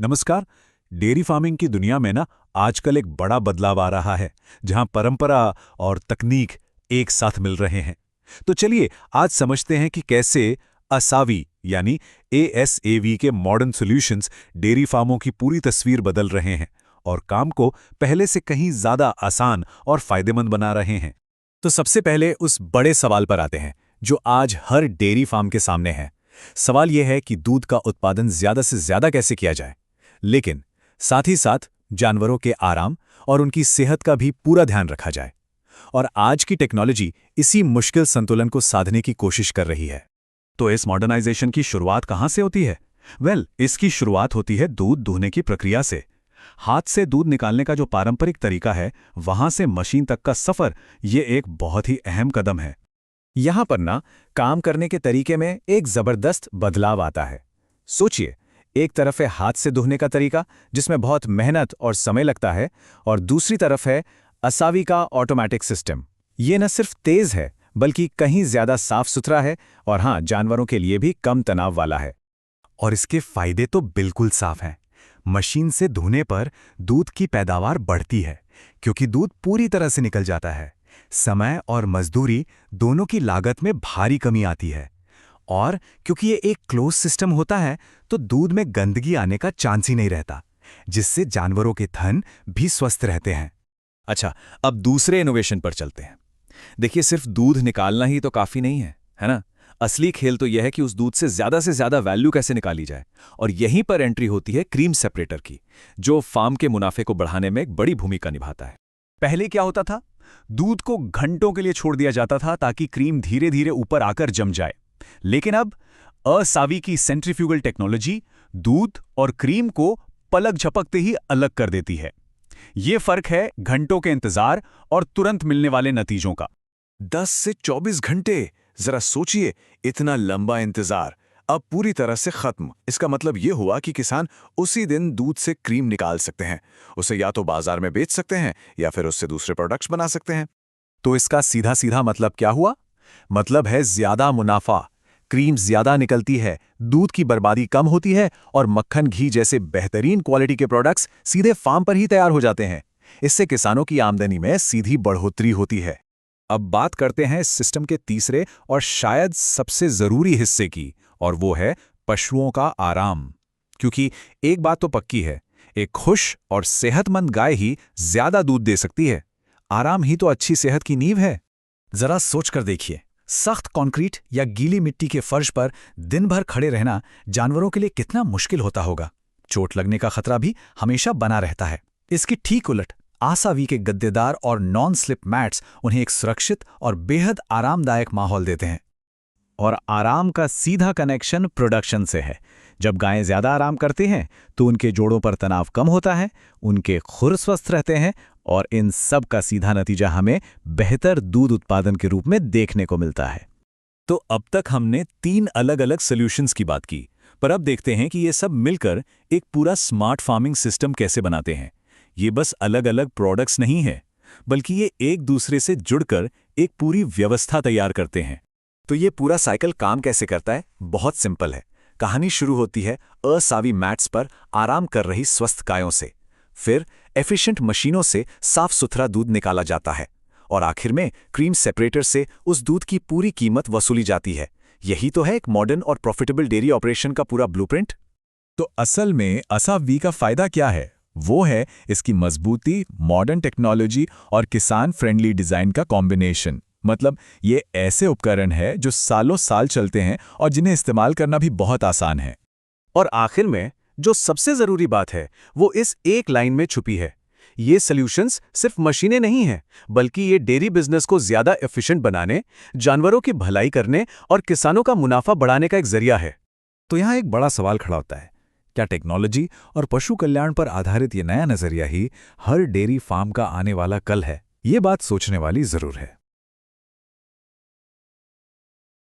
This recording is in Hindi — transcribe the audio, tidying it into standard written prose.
नमस्कार। डेयरी फार्मिंग की दुनिया में ना आजकल एक बड़ा बदलाव आ रहा है, जहां परंपरा और तकनीक एक साथ मिल रहे हैं। तो चलिए आज समझते हैं कि कैसे असावी यानी ASAV के मॉडर्न सॉल्यूशंस डेयरी फार्मों की पूरी तस्वीर बदल रहे हैं और काम को पहले से कहीं ज्यादा आसान और फायदेमंद बना रहे हैं। तो सबसे पहले उस बड़े सवाल पर आते हैं जो आज हर डेयरी फार्म के सामने है। सवाल यह है कि दूध का उत्पादन ज्यादा से ज्यादा कैसे किया जाए, लेकिन साथ ही साथ जानवरों के आराम और उनकी सेहत का भी पूरा ध्यान रखा जाए। और आज की टेक्नोलॉजी इसी मुश्किल संतुलन को साधने की कोशिश कर रही है। तो इस मॉडर्नाइजेशन की शुरुआत कहाँ से होती है? इसकी शुरुआत होती है दूध दूहने की प्रक्रिया से। हाथ से दूध निकालने का जो पारंपरिक तरीका है, वहां से मशीन तक का सफर, ये एक बहुत ही अहम कदम है। यहां पर ना काम करने के तरीके में एक जबरदस्त बदलाव आता है। सोचिए, एक तरफ है हाथ से दुहने का तरीका जिसमें बहुत मेहनत और समय लगता है, और दूसरी तरफ है असावी का ऑटोमेटिक सिस्टम। ये न सिर्फ तेज है बल्कि कहीं ज्यादा साफ सुथरा है और हाँ, जानवरों के लिए भी कम तनाव वाला है। और इसके फायदे तो बिल्कुल साफ हैं। मशीन से धोने पर दूध की पैदावार बढ़ती है क्योंकि दूध पूरी तरह से निकल जाता है। समय और मजदूरी दोनों की लागत में भारी कमी आती है। और क्योंकि ये एक क्लोज सिस्टम होता है तो दूध में गंदगी आने का चांस ही नहीं रहता, जिससे जानवरों के थन भी स्वस्थ रहते हैं। अच्छा, अब दूसरे इनोवेशन पर चलते हैं। देखिए, सिर्फ दूध निकालना ही तो काफी नहीं है ना? असली खेल तो यह है कि उस दूध से ज्यादा वैल्यू कैसे निकाली जाए। और यहीं पर एंट्री होती है क्रीम सेपरेटर की, जो फार्म के मुनाफे को बढ़ाने में एक बड़ी भूमिका निभाता है। पहले क्या होता था? दूध को घंटों के लिए छोड़ दिया जाता था ताकि क्रीम धीरे धीरे ऊपर आकर जम जाए। लेकिन अब असावी की सेंट्रीफ्यूगल टेक्नोलॉजी दूध और क्रीम को पलक झपकते ही अलग कर देती है। ये फर्क है घंटों के इंतजार और तुरंत मिलने वाले नतीजों का। 10 से 24 घंटे, जरा सोचिए, इतना लंबा इंतजार अब पूरी तरह से खत्म। इसका मतलब यह हुआ कि किसान उसी दिन दूध से क्रीम निकाल सकते हैं। उसे या तो बाजार में बेच सकते हैं या फिर उससे दूसरे प्रोडक्ट्स बना सकते हैं। तो इसका सीधा सीधा मतलब क्या हुआ? मतलब है ज्यादा मुनाफा। क्रीम ज्यादा निकलती है, दूध की बर्बादी कम होती है और मक्खन, घी जैसे बेहतरीन क्वालिटी के प्रोडक्ट्स सीधे फार्म पर ही तैयार हो जाते हैं। इससे किसानों की आमदनी में सीधी बढ़ोतरी होती है। अब बात करते हैं इस सिस्टम के तीसरे और शायद सबसे जरूरी हिस्से की, और वो है पशुओं का आराम। क्योंकि एक बात तो पक्की है, एक खुश और सेहतमंद गाय ही ज्यादा दूध दे सकती है। आराम ही तो अच्छी सेहत की नींव है। जरा सोचकर देखिए, सख्त कंक्रीट या गीली मिट्टी के फर्श पर दिन भर खड़े रहना जानवरों के लिए कितना मुश्किल होता होगा। चोट लगने का खतरा भी हमेशा बना रहता है। इसकी ठीक उलट आसावी के गद्देदार और नॉन स्लिप मैट्स उन्हें एक सुरक्षित और बेहद आरामदायक माहौल देते हैं। और आराम का सीधा कनेक्शन प्रोडक्शन से है। जब गायें ज्यादा आराम करती हैं तो उनके जोड़ों पर तनाव कम होता है, उनके खुर स्वस्थ रहते हैं और इन सब का सीधा नतीजा हमें बेहतर दूध उत्पादन के रूप में देखने को मिलता है। तो अब तक हमने 3 अलग अलग सॉल्यूशंस की बात की, पर अब देखते हैं कि ये सब मिलकर एक पूरा स्मार्ट फार्मिंग सिस्टम कैसे बनाते हैं। ये बस अलग अलग प्रोडक्ट्स नहीं है, बल्कि ये एक दूसरे से जुड़कर एक पूरी व्यवस्था तैयार करते हैं। तो ये पूरा साइकिल काम कैसे करता है? बहुत सिंपल है। कहानी शुरू होती है असावी मैट्स पर आराम कर रही स्वस्थ गायों से, फिर एफिशिएंट मशीनों से साफ सुथरा दूध निकाला जाता है और आखिर में क्रीम सेपरेटर से उस दूध की पूरी कीमत वसूली जाती है। यही तो है एक मॉडर्न और प्रॉफिटेबल डेयरी ऑपरेशन का पूरा ब्लूप्रिंट। तो असल में असावी का फायदा क्या है? वो है इसकी मजबूती, मॉडर्न टेक्नोलॉजी और किसान फ्रेंडली डिजाइन का कॉम्बिनेशन। मतलब ये ऐसे उपकरण है जो सालों साल चलते हैं और जिन्हें इस्तेमाल करना भी बहुत आसान है। और आखिर में जो सबसे जरूरी बात है वो इस एक लाइन में छुपी है। ये सॉल्यूशंस सिर्फ मशीनें नहीं हैं, बल्कि ये डेयरी बिजनेस को ज्यादा एफिशिएंट बनाने, जानवरों की भलाई करने और किसानों का मुनाफा बढ़ाने का एक जरिया है। तो यहाँ एक बड़ा सवाल खड़ा होता है, क्या टेक्नोलॉजी और पशु कल्याण पर आधारित ये नया नजरिया ही हर डेयरी फार्म का आने वाला कल है? ये बात सोचने वाली जरूर है।